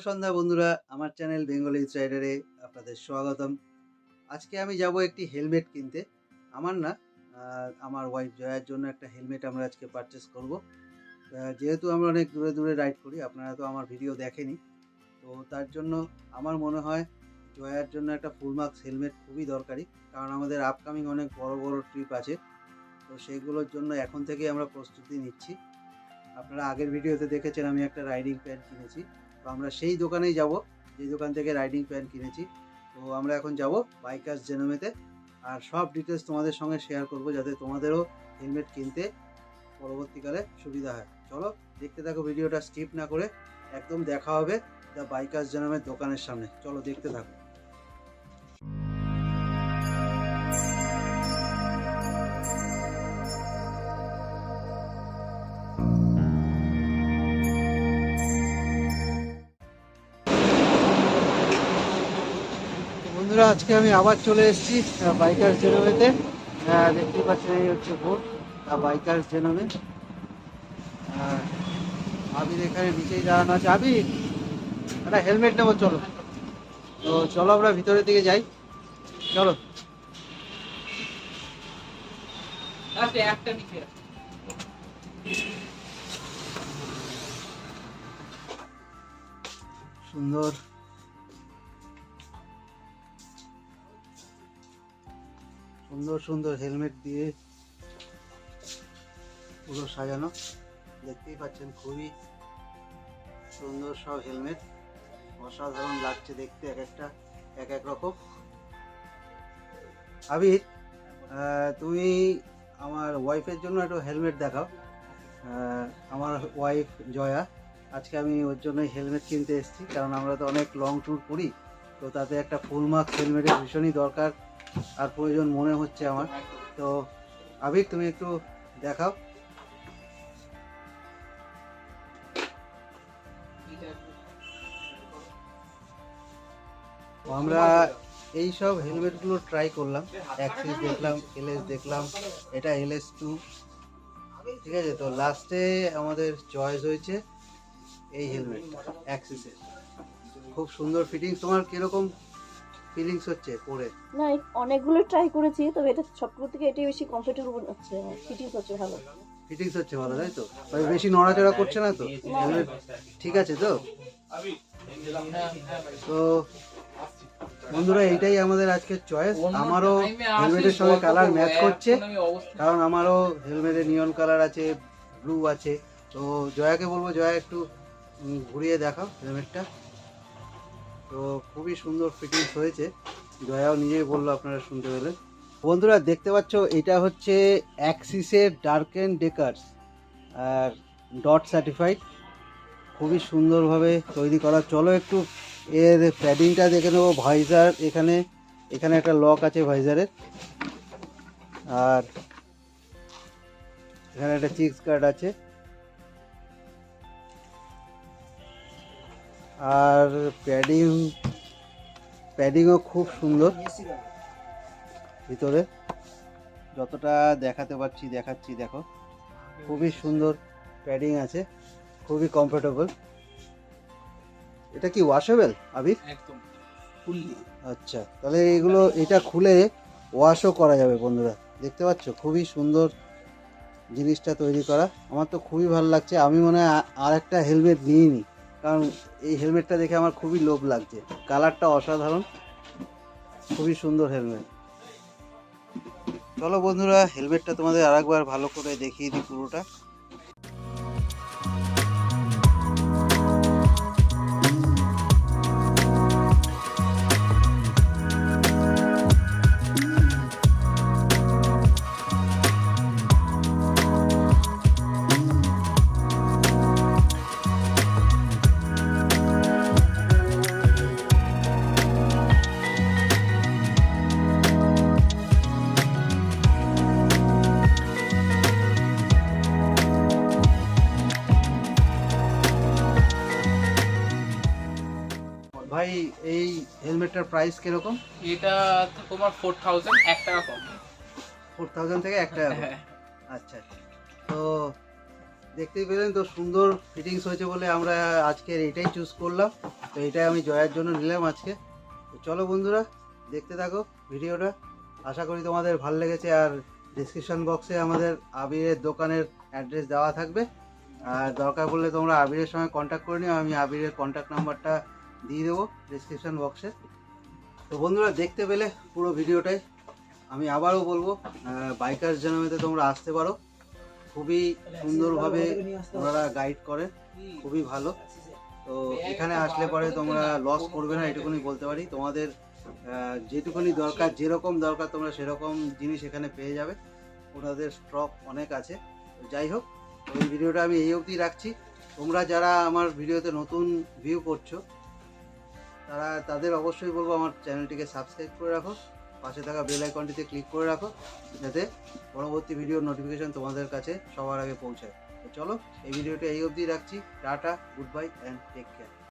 সন্ধ্যা বন্ধুরা, আমার channel Bengal রাইডারে আপনাদের স্বাগতম। আজকে আমি যাব একটি হেলমেট কিনতে। আমার না, আমার ওয়াইফ জয়ার জন্য একটা হেলমেট আমরা আজকে পারচেস করব। যেহেতু আমরা অনেক দূরে দূরে রাইড করি, আপনারা তো আমার ভিডিও দেখেনি, তো তার জন্য আমার মনে হয় জয়ার জন্য একটা ফুল মার্কস হেলমেট খুবই দরকারি। কারণ আমাদের আপকামিং অনেক বড় বড় ট্রিপ আছে, তো সেগুলোর জন্য এখন থেকেই আমরা প্রস্তুতি নিচ্ছি। আপনারা আগের ভিডিওতে দেখেছেন আমি একটা রাইডিং প্যান্ট কিনেছি, তো আমরা সেই দোকানেই যাব যে দোকান থেকে রাইডিং প্যান্ট কিনেছি। তো আমরা এখন যাব বাইকার্স জেনোমেতে, আর সব ডিটেলস তোমাদের সঙ্গে শেয়ার করব যাতে তোমাদেরও হেলমেট কিনতে পরবর্তীকালে সুবিধা হয়। চলো দেখতে থাকো ভিডিওটা, স্কিপ না করে। একদম দেখা হবে দ্য বাইকার্স জেনোমের দোকানের সামনে। চলো দেখতে থাকো। বন্ধুরা, আজকে আমি আবার চলে এসেছি বাইকার্স জেনোমেতে। দেখতে পাচ্ছেন এই হচ্ছে বোর্ড বাইকার্স জেনোমে। আবির এখানে নিচেই দাঁড়ানো আছে। আবির, একটা হেলমেট নেবো, চলো। তো চলো আমরা ভিতরের দিকে যাই, চলো। সুন্দর সুন্দর সুন্দর হেলমেট দিয়ে পুরো সাজানো, দেখতেই পাচ্ছেন খুবই সুন্দর সব হেলমেট। অসাধারণ লাগছে দেখতে, এক একটা এক এক রকম। আবির, তুমি আমার ওয়াইফের জন্য একটা হেলমেট দেখাও। আমার ওয়াইফ জয়া, আজকে আমি ওর জন্যই হেলমেট কিনতে এসেছি, কারণ আমরা তো অনেক লং ট্যুর করি, তো তাতে একটা ফুল মার্কস হেলমেটের ভীষণই দরকার আর প্রয়োজন মনে হচ্ছে আমার। তো আবির, তুমি একটু দেখাও। আমরা এই সব হেলমেটগুলো ট্রাই করলাম, অ্যাক্সিস দেখলাম, এলএস দেখলাম, এটা LS2, ঠিক আছে। তো লাস্টে আমাদের চয়েস হয়েছে এই হেলমেট অ্যাক্সিসের। খুব সুন্দর ফিটিংস। তোমার কিরকম ফিলিংস হচ্ছে পরে? না, অনেকগুলো ট্রাই করেছি, তবে এটা সবগুলো থেকে এটাই বেশি কমফোর্টেবল হচ্ছে, ফিটিংস হচ্ছে ভালো। ফিটিংস হচ্ছে ভালো, তাই তো? বেশি নড়াচড়া করছে না তো? হেলমেট ঠিক আছে তো? তো বন্ধুরা, এইটাই আমাদের আজকের চয়েস। আমারও হেলমেটের সঙ্গে কালার ম্যাচ করছে, কারণ আমারও হেলমেটের নিয়ন কালার আছে, ব্লু আছে। তো জয়াকে বলবো, জয়া একটু ঘুরিয়ে দেখাও হেলমেটটা। তো খুবই সুন্দর ফিটিংস হয়েছে, জয়াও নিজেই বললো, আপনারা শুনতে পেলেন। বন্ধুরা দেখতে পাচ্ছ, এটা হচ্ছে অ্যাক্সিসের ডার্কেন ডেকার্স আর ডট সার্টিফাইড, খুবই সুন্দরভাবে তৈরি করা। চলো একটু এর প্যাডিংটা দেখে নেবো। ভাইজার এখানে এখানে একটা লক আছে ভাইজারের, আর এখানে একটা চিক্স গার্ড আছে, আর প্যাডিংও খুব সুন্দর। ভিতরে যতটা দেখাতে পারছি দেখাচ্ছি, দেখো খুবই সুন্দর প্যাডিং আছে, খুবই কমফোর্টেবল। এটা কি ওয়াশেবল আবির? একদম ফুললি। আচ্ছা, তাহলে এটা খুলে ওয়াশও করা যাবে। বন্ধুরা দেখতে পাচ্ছ, খুবই সুন্দর জিনিসটা তৈরি করা। আমার তো খুবই ভালো লাগছে। আমি মনে হয় আর একটা হেলমেট নিইনি, কারণ এই হেলমেটটা দেখে আমার খুবই লোভ লাগছে। কালারটা অসাধারণ, খুবই সুন্দর হেলমেট। চলো বন্ধুরা, হেলমেটটা তোমাদের আরেকবার ভালো করে দেখিয়ে দিই পুরোটা। ভাই, এই হেলমেটটার প্রাইস কিরকম? এটা তোমার 4000, 1 টাকা কম। 4000 থেকে 1 টাকা কম। হ্যাঁ। আচ্ছা আচ্ছা। তো দেখতেই পেলেন তো, সুন্দর ফিটিংস হয়েছে বলে আমরা আজকের এটাই চুজ করলাম। তো এটাই আমি জয়ার জন্য নিলাম আজকে। তো চলো বন্ধুরা, দেখতে থাকো ভিডিওটা। আশা করি তোমাদের ভালো লেগেছে। আর ডিসক্রিপশন বক্সে আমাদের আবিরের দোকানের অ্যাড্রেস দেওয়া থাকবে, আর দরকার পড়লে তোমরা আবিরের সঙ্গে কন্ট্যাক্ট করে নিও। আমি আবিরের কন্ট্যাক্ট নাম্বারটা দিয়ে দেবো ডিসক্রিপশন বক্সে। তো বন্ধুরা, দেখতে পেলে পুরো ভিডিওটাই। আমি আবারও বলবো, বাইকার্স জার্নিতে তোমরা আসতে পারো। খুবই সুন্দরভাবে ওনারা গাইড করে, খুবই ভালো। তো এখানে আসলে পরে তোমরা লস করবে না, এটুকুনি বলতে পারি। তোমাদের যেটুকুনি দরকার, যেরকম দরকার তোমরা সেরকম জিনিস এখানে পেয়ে যাবে। ওনাদের স্টক অনেক আছে। তো যাই হোক, এই ভিডিওটা আমি এই অবধি রাখছি। তোমরা যারা আমার ভিডিওতে নতুন ভিউ করছো, তাদের অবশ্যই বলবো আমার চ্যানেলটিকে সাবস্ক্রাইব করে রাখো, পাশে থাকা বেল আইকনটিতে ক্লিক করে রাখো, যাতে পরবর্তী ভিডিওর নোটিফিকেশন তোমাদের কাছে সবার আগে পৌঁছায়। তো চলো, এই ভিডিওটা এই অবধি রাখছি। Tata, goodbye and take care.